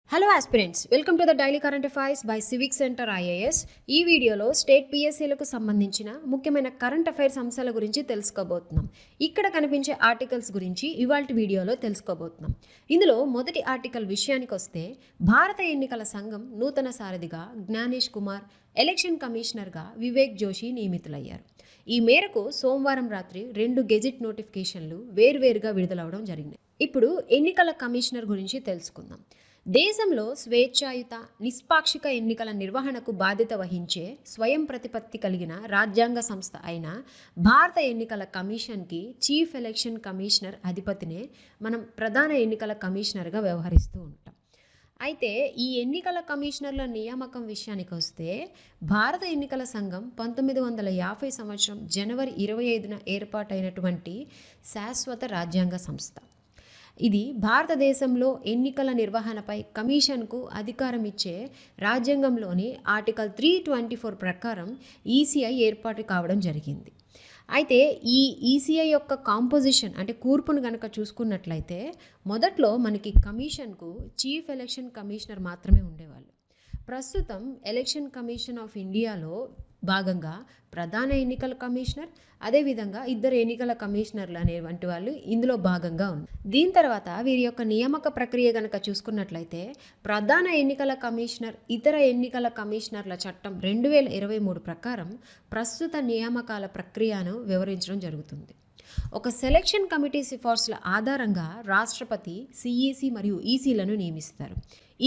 Hello aspirants, welcome to the daily current affairs by civic centre IAS. ఈ వీడియోలో state పిఎస్సీలకు సంబంధించిన ముఖ్యమైన current affairs అంశాల గురించి తెలుసుకోబోతున్నాం. ఇక్కడ కనిపించే ఆర్టికల్స్ గురించి ఇవాల్టి వీడియోలో తెలుసుకోబోతున్నాం. ఇందులో మొదటి ఆర్టికల్ విషయానికి వస్తే, భారత ఎన్నికల సంఘం నూతన సారథిగా జ్ఞానేష్ కుమార్, ఎలక్షన్ కమిషనర్గా వివేక్ జోషి నియమితులయ్యారు. ఈ మేరకు సోమవారం రాత్రి 2 గెజిట్ నోటిఫికేషన్లు వేర్వేరుగా విడుదలవడం జరిగింది. ఇప్పుడు ఎన్నికల కమిషనర్ గురించి తెలుసుకుందాం. దేశంలో స్వేచ్ఛాయుత, నిష్పాక్షిక ఎన్నికల నిర్వహణకు బాధ్యత వహించే స్వయం ప్రతిపత్తి కలిగిన రాజ్యాంగ సంస్థ అయిన భారత ఎన్నికల కమిషన్కి చీఫ్ ఎలక్షన్ కమిషనర్ అధిపతినే మనం ప్రధాన ఎన్నికల కమిషనర్గా వ్యవహరిస్తూ ఉంటాం. అయితే ఈ ఎన్నికల కమిషనర్ల నియామకం విషయానికి వస్తే, భారత ఎన్నికల సంఘం 1950 సంవత్సరం జనవరి 25న ఏర్పాటైనటువంటి శాశ్వత రాజ్యాంగ సంస్థ. ఇది భారతదేశంలో ఎన్నికల నిర్వహణపై కమిషన్కు అధికారం ఇచ్చే రాజ్యాంగంలోని ఆర్టికల్ 324 ప్రకారం ఈసీఐ ఏర్పాటు కావడం జరిగింది. అయితే ఈ ఈసీఐ యొక్క కాంపోజిషన్ అంటే కూర్పును కనుక చూసుకున్నట్లయితే, మొదట్లో మనకి కమిషన్కు చీఫ్ ఎలక్షన్ కమిషనర్ మాత్రమే ఉండేవాళ్ళు. ప్రస్తుతం ఎలక్షన్ కమిషన్ ఆఫ్ ఇండియాలో భాగంగా ప్రధాన ఎన్నికల కమిషనర్, అదేవిధంగా 2 ఎన్నికల కమిషనర్లు అనేటువంటి వాళ్ళు ఇందులో భాగంగా ఉన్నారు. దీని తర్వాత వీరి యొక్క నియామక ప్రక్రియ కనుక చూసుకున్నట్లయితే, ప్రధాన ఎన్నికల కమిషనర్ ఇతర ఎన్నికల కమిషనర్ల చట్టం 2023 ప్రకారం ప్రస్తుత నియామకాల ప్రక్రియను వివరించడం జరుగుతుంది. ఒక సెలక్షన్ కమిటీ సిఫార్సుల ఆధారంగా రాష్ట్రపతి సిఈసి మరియు ఈసీలను నియమిస్తారు.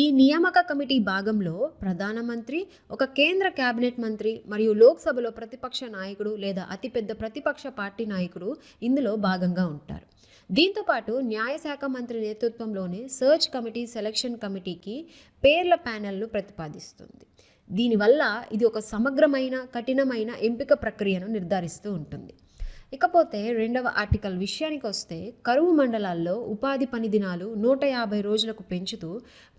ఈ నియామక కమిటీ భాగంలో ప్రధానమంత్రి, ఒక కేంద్ర కేబినెట్ మంత్రి మరియు లోక్సభలో ప్రతిపక్ష నాయకుడు లేదా అతిపెద్ద ప్రతిపక్ష పార్టీ నాయకుడు ఇందులో భాగంగా ఉంటారు. దీంతోపాటు న్యాయశాఖ మంత్రి నేతృత్వంలోని సర్చ్ కమిటీ సెలక్షన్ కమిటీకి పేర్ల ప్యానెల్ను ప్రతిపాదిస్తుంది. దీనివల్ల ఇది ఒక సమగ్రమైన, కఠినమైన ఎంపిక ప్రక్రియను నిర్ధారిస్తూ ఉంటుంది. ఇకపోతే రెండవ ఆర్టికల్ విషయానికి వస్తే, కరువు మండలాల్లో ఉపాధి పని దినాలు 150 రోజులకు పెంచుతూ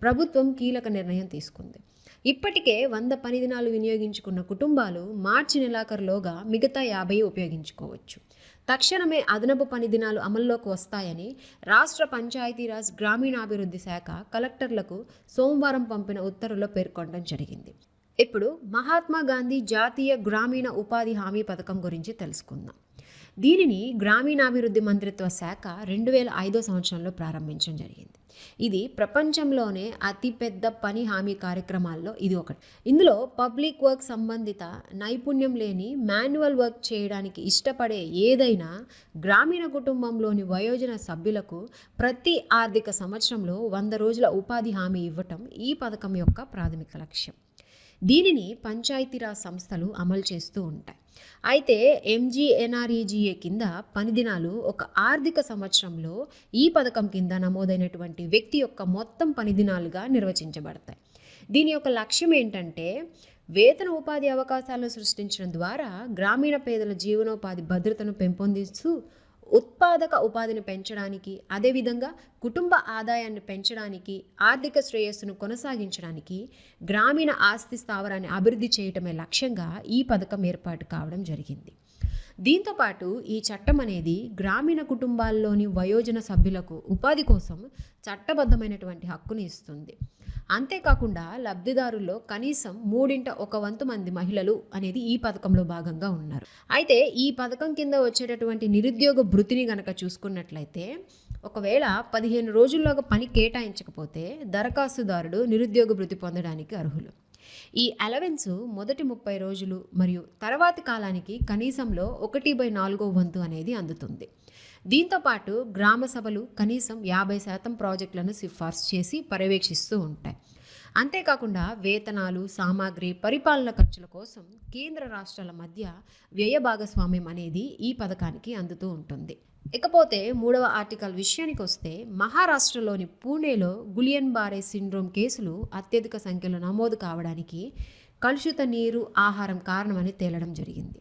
ప్రభుత్వం కీలక నిర్ణయం తీసుకుంది. ఇప్పటికే 100 పని దినాలు వినియోగించుకున్న కుటుంబాలు మార్చి నెలాఖరులోగా మిగతా 50 ఉపయోగించుకోవచ్చు. తక్షణమే అదనపు పని దినాలు అమల్లోకి వస్తాయని రాష్ట్ర పంచాయతీరాజ్ గ్రామీణాభివృద్ధి శాఖ కలెక్టర్లకు సోమవారం పంపిన ఉత్తర్వుల్లో పేర్కొనడం జరిగింది. ఇప్పుడు మహాత్మా గాంధీ జాతీయ గ్రామీణ ఉపాధి హామీ పథకం గురించి తెలుసుకుందాం. దీనిని గ్రామీణాభివృద్ధి మంత్రిత్వ శాఖ 2005 సంవత్సరంలో ప్రారంభించడం జరిగింది. ఇది ప్రపంచంలోనే అతిపెద్ద పని హామీ కార్యక్రమాల్లో ఇది ఒకటి. ఇందులో పబ్లిక్ వర్క్ సంబంధిత నైపుణ్యం లేని మాన్యువల్ వర్క్ చేయడానికి ఇష్టపడే ఏదైనా గ్రామీణ కుటుంబంలోని వయోజన సభ్యులకు ప్రతి ఆర్థిక సంవత్సరంలో 100 రోజుల ఉపాధి హామీ ఇవ్వటం ఈ పథకం యొక్క ప్రాథమిక లక్ష్యం. దీనిని పంచాయతీరాజ్ సంస్థలు అమలు చేస్తూ ఉంటాయి. అయితే ఎంజీఎన్ఆర్ఈజీఏ కింద పని దినాలు ఒక ఆర్థిక సంవత్సరంలో ఈ పథకం కింద నమోదైనటువంటి వ్యక్తి యొక్క మొత్తం పని దినాలుగా నిర్వచించబడతాయి. దీని యొక్క లక్ష్యం ఏంటంటే, వేతన ఉపాధి అవకాశాలను సృష్టించడం ద్వారా గ్రామీణ పేదల జీవనోపాధి భద్రతను పెంపొందిస్తూ ఉత్పాదక ఉపాధిని పెంచడానికి, అదేవిధంగా కుటుంబ ఆదాయాన్ని పెంచడానికి, ఆర్థిక శ్రేయస్సును కొనసాగించడానికి గ్రామీణ ఆస్తి స్థావరాన్ని అభివృద్ధి చేయటమే లక్ష్యంగా ఈ పథకం ఏర్పాటు కావడం జరిగింది. దీంతోపాటు ఈ చట్టం అనేది గ్రామీణ కుటుంబాల్లోని వయోజన సభ్యులకు ఉపాధి కోసం చట్టబద్ధమైనటువంటి హక్కును ఇస్తుంది. అంతేకాకుండా లబ్ధిదారుల్లో కనీసం 1/3 మంది మహిళలు అనేది ఈ పథకంలో భాగంగా ఉన్నారు. అయితే ఈ పథకం కింద వచ్చేటటువంటి నిరుద్యోగ భృతిని గనక చూసుకున్నట్లయితే, ఒకవేళ 15 రోజుల్లోగా పని కేటాయించకపోతే దరఖాస్తుదారుడు నిరుద్యోగ భృతి పొందడానికి అర్హులు. ఈ అలవెన్స్ మొదటి 30 రోజులు మరియు తర్వాతి కాలానికి కనీసంలో 1/4 వంతు అనేది అందుతుంది. దీంతోపాటు గ్రామ సభలు కనీసం 50% ప్రాజెక్టులను సిఫార్సు చేసి పర్యవేక్షిస్తూ ఉంటాయి. అంతేకాకుండా వేతనాలు, సామాగ్రి, పరిపాలన ఖర్చుల కోసం కేంద్ర రాష్ట్రాల మధ్య వ్యయ భాగస్వామ్యం అనేది ఈ పథకానికి అందుతూ ఉంటుంది. ఇకపోతే మూడవ ఆర్టికల్ విషయానికి వస్తే, మహారాష్ట్రలోని పూణేలో గులియన్ బారే సిండ్రోమ్ కేసులు అత్యధిక సంఖ్యలో నమోదు కావడానికి కలుషిత నీరు, ఆహారం కారణమని తేలడం జరిగింది.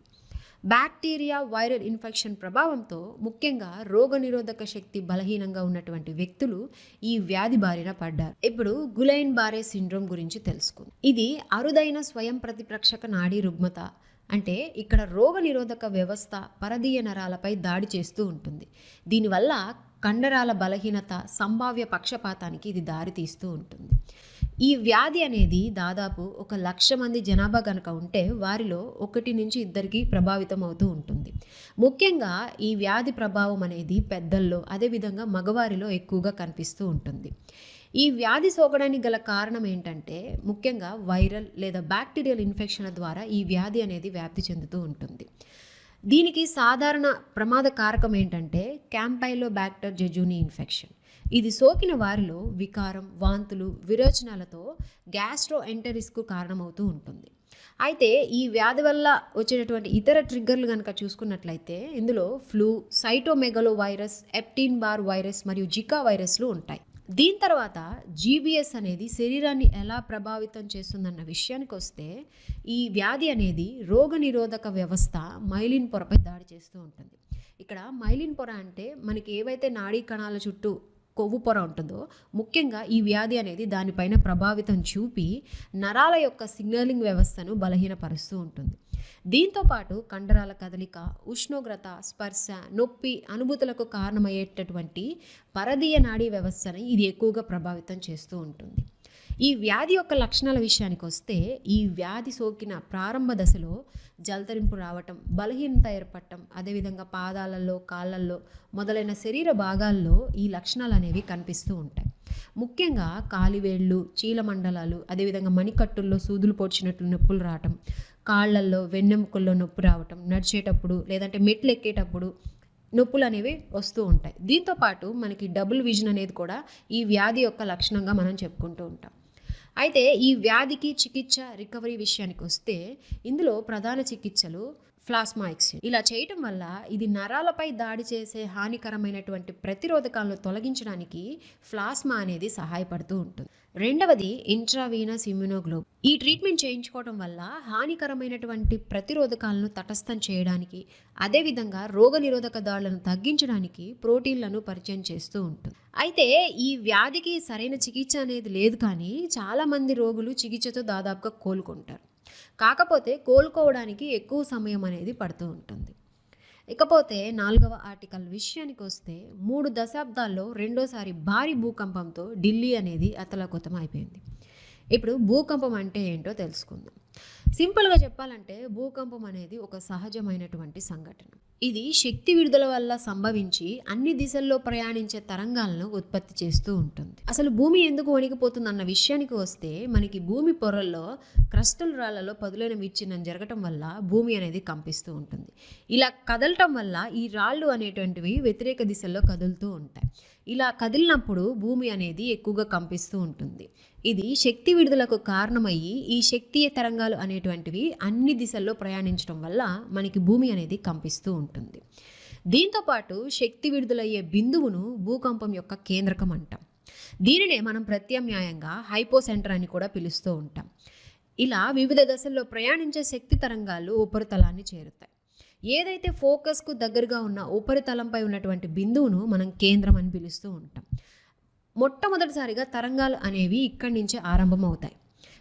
బ్యాక్టీరియా, వైరల్ ఇన్ఫెక్షన్ ప్రభావంతో ముఖ్యంగా రోగనిరోధక శక్తి బలహీనంగా ఉన్నటువంటి వ్యక్తులు ఈ వ్యాధి బారిన పడ్డారు. ఇప్పుడు గులైన్ బారే సిండ్రోమ్ గురించి తెలుసుకుందాం. ఇది అరుదైన స్వయం ప్రతిరక్షక నాడీ రుగ్మత. అంటే ఇక్కడ రోగ నిరోధక వ్యవస్థ పరదీయ నరాలపై దాడి చేస్తూ ఉంటుంది. దీనివల్ల కండరాల బలహీనత, సంభావ్య పక్షపాతానికి ఇది దారితీస్తూ ఉంటుంది. ఈ వ్యాధి అనేది దాదాపు 1,00,000 మంది జనాభా కనుక ఉంటే వారిలో 1 నుంచి 2కి ప్రభావితం అవుతూ ఉంటుంది. ముఖ్యంగా ఈ వ్యాధి ప్రభావం అనేది పెద్దల్లో, అదేవిధంగా మగవారిలో ఎక్కువగా కనిపిస్తూ ఉంటుంది. ఈ వ్యాధి సోకడానికి గల కారణం ఏంటంటే ముఖ్యంగా వైరల్ లేదా బ్యాక్టీరియల్ ఇన్ఫెక్షన్ల ద్వారా ఈ వ్యాధి అనేది వ్యాప్తి చెందుతూ ఉంటుంది. దీనికి సాధారణ ప్రమాద కారకం ఏంటంటే క్యాంపైలోబాక్టర్ జెజూని ఇన్ఫెక్షన్. ఇది సోకిన వారిలో వికారం, వాంతులు, విరోచనాలతో గ్యాస్ట్రోఎంటరిస్కు కారణమవుతూ ఉంటుంది. అయితే ఈ వ్యాధి వల్ల వచ్చేటటువంటి ఇతర ట్రిగ్గర్లు కనుక చూసుకున్నట్లయితే ఇందులో flu, cytomegalo virus, Epstein bar virus మరియు జికా వైరస్లు ఉంటాయి. దీని తర్వాత జీబీఎస్ అనేది శరీరాన్ని ఎలా ప్రభావితం చేస్తుందన్న విషయానికి వస్తే ఈ వ్యాధి అనేది రోగనిరోధక వ్యవస్థ మైలిన్ పొరపై దాడి చేస్తూ ఉంటుంది. ఇక్కడ మైలిన్ పొర అంటే మనకి ఏవైతే నాడీ కణాల చుట్టూ కొవ్వు పొర ఉంటుందో ముఖ్యంగా ఈ వ్యాధి అనేది దానిపైన ప్రభావితం చూపి నరాల యొక్క సిగ్నలింగ్ వ్యవస్థను బలహీనపరుస్తూ ఉంటుంది. దీంతోపాటు కండరాల కదలిక, ఉష్ణోగ్రత, స్పర్శ, నొప్పి అనుభూతులకు కారణమయ్యేటటువంటి పరదీయ నాడీ వ్యవస్థని ఇది ఎక్కువగా ప్రభావితం చేస్తూ ఉంటుంది. ఈ వ్యాధి యొక్క లక్షణాల విషయానికి వస్తే ఈ వ్యాధి సోకిన ప్రారంభ దశలో జలతరింపు రావటం, బలహీనత ఏర్పడటం, అదేవిధంగా పాదాలలో, కాళ్ళల్లో మొదలైన శరీర భాగాల్లో ఈ లక్షణాలు అనేవి కనిపిస్తూ ఉంటాయి. ముఖ్యంగా కాలివేళ్ళు, చీలమండలాలు, అదేవిధంగా మణికట్టుల్లో సూదులు పొడిచినట్లు నొప్పులు రావటం, కాళ్ళల్లో, వెన్నెముకల్లో నొప్పి రావటం, నడిచేటప్పుడు లేదంటే మెట్లు ఎక్కేటప్పుడు నొప్పులు అనేవి వస్తూ ఉంటాయి. దీంతోపాటు మనకి డబుల్ విజన్ అనేది కూడా ఈ వ్యాధి యొక్క లక్షణంగా మనం చెప్పుకుంటూ ఉంటాం. అయితే ఈ వ్యాధికి చికిత్స, రికవరీ విషయానికి వస్తే ఇందులో ప్రధాన చికిత్సలు ప్లాస్మా ఎక్స్చేంజ్. ఇలా చేయటం వల్ల ఇది నరాలపై దాడి చేసే హానికరమైనటువంటి ప్రతిరోధకాలను తొలగించడానికి ప్లాస్మా అనేది సహాయపడుతూ ఉంటుంది. రెండవది ఇంట్రావీనస్ ఇమ్యునోగ్లోబులిన్. ఈ ట్రీట్మెంట్ చేయించుకోవడం వల్ల హానికరమైనటువంటి ప్రతిరోధకాలను తటస్థం చేయడానికి, అదేవిధంగా రోగనిరోధక దాడులను తగ్గించడానికి ప్రోటీన్లను పరిచయం చేస్తూ ఉంటుంది. అయితే ఈ వ్యాధికి సరైన చికిత్స అనేది లేదు, కానీ చాలామంది రోగులు చికిత్సతో దాదాపుగా కోలుకుంటారు. కాకపోతే కోలుకోవడానికి ఎక్కువ సమయం అనేది పడుతూ ఉంటుంది. ఇకపోతే 4వ ఆర్టికల్ విషయానికి వస్తే 3 దశాబ్దాల్లో రెండోసారి భారీ భూకంపంతో ఢిల్లీ అనేది అతలాకుతలం అయిపోయింది. ఇప్పుడు భూకంపం అంటే ఏంటో తెలుసుకుందాం. సింపుల్గా చెప్పాలంటే భూకంపం అనేది ఒక సహజమైనటువంటి సంఘటన. ఇది శక్తి విడుదల వల్ల సంభవించి అన్ని దిశల్లో ప్రయాణించే తరంగాలను ఉత్పత్తి చేస్తూ ఉంటుంది. అసలు భూమి ఎందుకు వణికిపోతుంది అన్న విషయానికి వస్తే మనకి భూమి పొరల్లో క్రస్టల్ రాళ్లలో పదులైన విచ్ఛిన్నం జరగటం వల్ల భూమి అనేది కంపిస్తూ ఉంటుంది. ఇలా కదలటం వల్ల ఈ రాళ్ళు అనేటువంటివి వ్యతిరేక దిశల్లో కదులుతూ ఉంటాయి. ఇలా కదిలినప్పుడు భూమి అనేది ఎక్కువగా కంపిస్తూ ఉంటుంది. ఇది శక్తి విడుదలకు కారణమయ్యి ఈ శక్తియ తరంగాలు అనేటువంటివి అన్ని దిశల్లో ప్రయాణించడం వల్ల మనకి భూమి అనేది కంపిస్తూ ఉంటుంది. దీంతోపాటు శక్తి విడుదలయ్యే బిందువును భూకంపం యొక్క కేంద్రకం అంటాం. దీనినే మనం ప్రత్యామ్నాయంగా హైపోసెంటర్ అని కూడా పిలుస్తూ ఉంటాం. ఇలా వివిధ దశల్లో ప్రయాణించే శక్తి తరంగాలు ఉపరితలాన్ని చేరుతాయి. ఏదైతే ఫోకస్కు దగ్గరగా ఉన్న ఉపరితలంపై ఉన్నటువంటి బిందువును మనం కేంద్రం అని పిలుస్తూ ఉంటాం. మొట్టమొదటిసారిగా తరంగాలు అనేవి ఇక్కడి నుంచే ఆరంభమవుతాయి.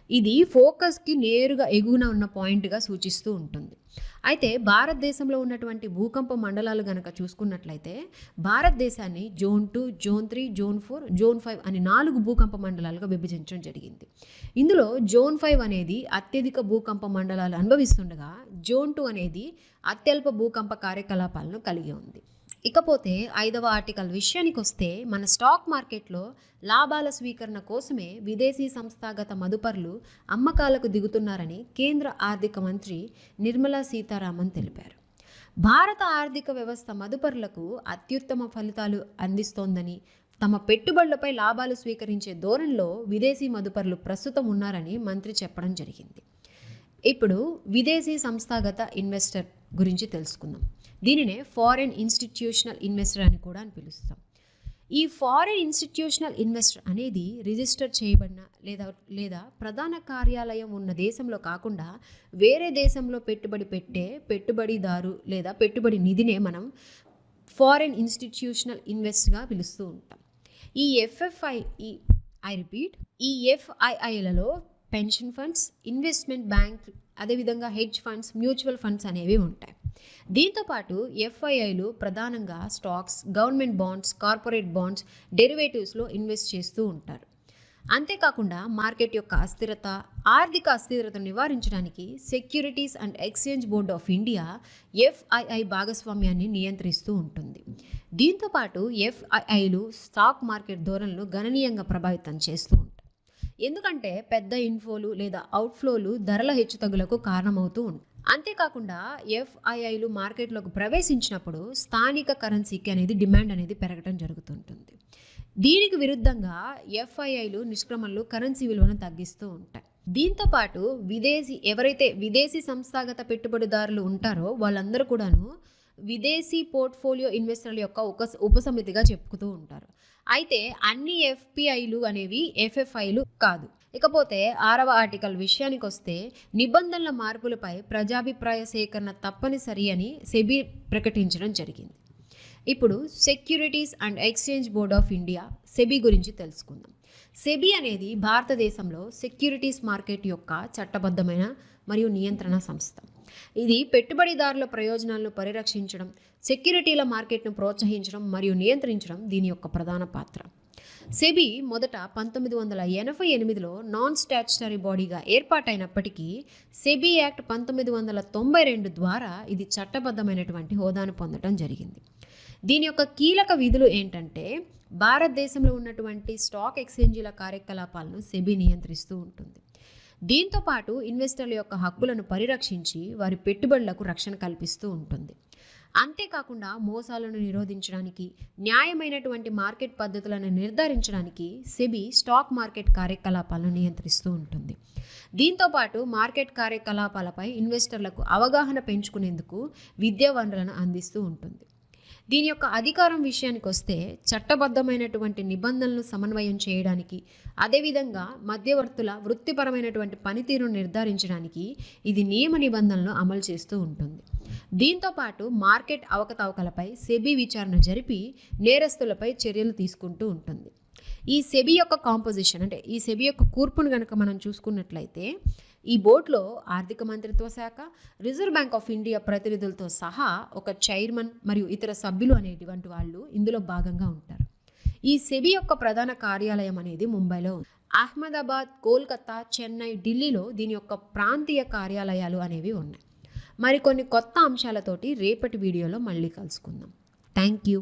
ఇది ఫోకస్కి నేరుగా ఎగువన ఉన్న పాయింట్గా సూచిస్తూ ఉంటుంది. అయితే భారతదేశంలో ఉన్నటువంటి భూకంప మండలాలు కనుక చూసుకున్నట్లయితే భారతదేశాన్ని జోన్ 2, జోన్ 3, జోన్ 4, జోన్ 5 అని 4 భూకంప మండలాలుగా విభజించడం జరిగింది. ఇందులో జోన్ 5 అనేది అత్యధిక భూకంప మండలాలు అనుభవిస్తుండగా జోన్ 2 అనేది అత్యల్ప భూకంప కార్యకలాపాలను కలిగి ఉంది. ఇకపోతే 5వ ఆర్టికల్ విషయానికి వస్తే మన స్టాక్ మార్కెట్లో లాభాల స్వీకరణ కోసమే విదేశీ సంస్థాగత మదుపర్లు అమ్మకాలకు దిగుతున్నారని కేంద్ర ఆర్థిక మంత్రి నిర్మలా సీతారామన్ తెలిపారు. భారత ఆర్థిక వ్యవస్థ మదుపర్లకు అత్యుత్తమ ఫలితాలు అందిస్తోందని, తమ పెట్టుబడులపై లాభాలు స్వీకరించే ధోరణిలో విదేశీ మదుపర్లు ప్రస్తుతం ఉన్నారని మంత్రి చెప్పడం జరిగింది. ఇప్పుడు విదేశీ సంస్థాగత ఇన్వెస్టర్ గురించి తెలుసుకుందాం. దీనినే ఫారెన్ ఇన్స్టిట్యూషనల్ ఇన్వెస్టర్ అని కూడా పిలుస్తాం. ఈ ఫారెన్ ఇన్స్టిట్యూషనల్ ఇన్వెస్టర్ అనేది రిజిస్టర్ చేయబడిన లేదా ప్రధాన కార్యాలయం ఉన్న దేశంలో కాకుండా వేరే దేశంలో పెట్టుబడి పెట్టే పెట్టుబడిదారు లేదా పెట్టుబడి నిధినే మనం ఫారెన్ ఇన్స్టిట్యూషనల్ ఇన్వెస్ట్గా పిలుస్తూ ఉంటాం. ఈ ఎఫ్ఐఐలలో పెన్షన్ ఫండ్స్, ఇన్వెస్ట్మెంట్ బ్యాంక్, అదేవిధంగా హెడ్జ్ ఫండ్స్, మ్యూచువల్ ఫండ్స్ అనేవి ఉంటాయి. దీంతోపాటు ఎఫ్ఐఐలు ప్రధానంగా stocks, government bonds, corporate bonds, డెరివేటివ్స్లో ఇన్వెస్ట్ చేస్తూ ఉంటారు. అంతేకాకుండా మార్కెట్ యొక్క అస్థిరత, ఆర్థిక అస్థిరతను నివారించడానికి securities and exchange board of India FII భాగస్వామ్యాన్ని నియంత్రిస్తూ ఉంటుంది. దీంతోపాటు ఎఫ్ఐఐలు స్టాక్ మార్కెట్ ధోరణులను గణనీయంగా ప్రభావితం చేస్తూ ఉంటాయి. ఎందుకంటే పెద్ద ఇన్ఫ్లోలు లేదా అవుట్ఫ్లోలు ధరల హెచ్చుతగ్గులకు కారణమవుతూ ఉంటాయి. అంతేకాకుండా ఎఫ్ఐఐలు మార్కెట్లోకి ప్రవేశించినప్పుడు స్థానిక కరెన్సీకి అనేది డిమాండ్ అనేది పెరగడం జరుగుతుంటుంది. దీనికి విరుద్ధంగా ఎఫ్ఐఐలు నిష్క్రమణలు కరెన్సీ విలువను తగ్గిస్తూ ఉంటాయి. దీంతోపాటు ఎవరైతే విదేశీ సంస్థాగత పెట్టుబడిదారులు ఉంటారో వాళ్ళందరూ కూడాను విదేశీ పోర్ట్ఫోలియో ఇన్వెస్టర్ల యొక్క ఉపసమితిగా చెప్పుతూ ఉంటారు. అయితే అన్ని ఎఫ్పిఐలు అనేవి ఎఫ్ఎఫ్ఐలు కాదు. ఇకపోతే 6వ ఆర్టికల్ విషయానికి వస్తే నిబంధనల మార్పులపై ప్రజాభిప్రాయ సేకరణ తప్పనిసరి అని సెబీ ప్రకటించడం జరిగింది. ఇప్పుడు securities and exchange board of India SEBI గురించి తెలుసుకుందాం. సెబీ అనేది భారతదేశంలో సెక్యూరిటీస్ మార్కెట్ యొక్క చట్టబద్ధమైన మరియు నియంత్రణ సంస్థ. ఇది పెట్టుబడిదారుల ప్రయోజనాలను పరిరక్షించడం, సెక్యూరిటీల మార్కెట్ను ప్రోత్సహించడం మరియు నియంత్రించడం దీని యొక్క ప్రధాన పాత్ర. సెబీ మొదట 1988లో నాన్ స్టాట్యుటరీ బాడీగా ఏర్పాటైనప్పటికీ సెబీ యాక్ట్ 1992 ద్వారా ఇది చట్టబద్ధమైనటువంటి హోదాను పొందడం జరిగింది. దీని యొక్క కీలక విధులు ఏంటంటే భారతదేశంలో ఉన్నటువంటి స్టాక్ ఎక్స్చేంజీల కార్యకలాపాలను సెబీ నియంత్రిస్తూ ఉంటుంది. దీంతోపాటు ఇన్వెస్టర్ల యొక్క హక్కులను పరిరక్షించి వారి పెట్టుబడులకు రక్షణ కల్పిస్తూ ఉంటుంది. అంతేకాకుండా మోసాలను నిరోధించడానికి, న్యాయమైనటువంటి మార్కెట్ పద్ధతులను నిర్ధారించడానికి సెబీ స్టాక్ మార్కెట్ కార్యకలాపాలను నియంత్రిస్తూ ఉంటుంది. దీంతోపాటు మార్కెట్ కార్యకలాపాలపై ఇన్వెస్టర్లకు అవగాహన పెంచుకునేందుకు విద్యా వనరులను అందిస్తూ ఉంటుంది. దీని యొక్క అధికారం విషయానికి వస్తే చట్టబద్ధమైనటువంటి నిబంధనలను సమన్వయం చేయడానికి, అదేవిధంగా మధ్యవర్తుల వృత్తిపరమైనటువంటి పనితీరును నిర్ధారించడానికి ఇది నియమ నిబంధనలను అమలు చేస్తూ ఉంటుంది. దీంతోపాటు మార్కెట్ అవకతవకలపై సెబీ విచారణ జరిపి నేరస్తులపై చర్యలు తీసుకుంటూ ఉంటుంది. ఈ సెబీ యొక్క కాంపోజిషన్ అంటే ఈ సెబీ యొక్క కూర్పును కనుక మనం చూసుకున్నట్లయితే ఈ బోర్డులో ఆర్థిక మంత్రిత్వ శాఖ, రిజర్వ్ బ్యాంక్ ఆఫ్ ఇండియా ప్రతినిధులతో సహా ఒక చైర్మన్ మరియు ఇతర సభ్యులు అనేటువంటి వాళ్ళు ఇందులో భాగంగా ఉంటారు. ఈ సెబీ యొక్క ప్రధాన కార్యాలయం అనేది ముంబైలో ఉంది. అహ్మదాబాద్, కోల్కతా, చెన్నై, ఢిల్లీలో దీని యొక్క ప్రాంతీయ కార్యాలయాలు అనేవి ఉన్నాయి. మరికొన్ని కొత్త అంశాలతోటి రేపటి వీడియోలో మళ్ళీ కలుసుకుందాం. Thank you.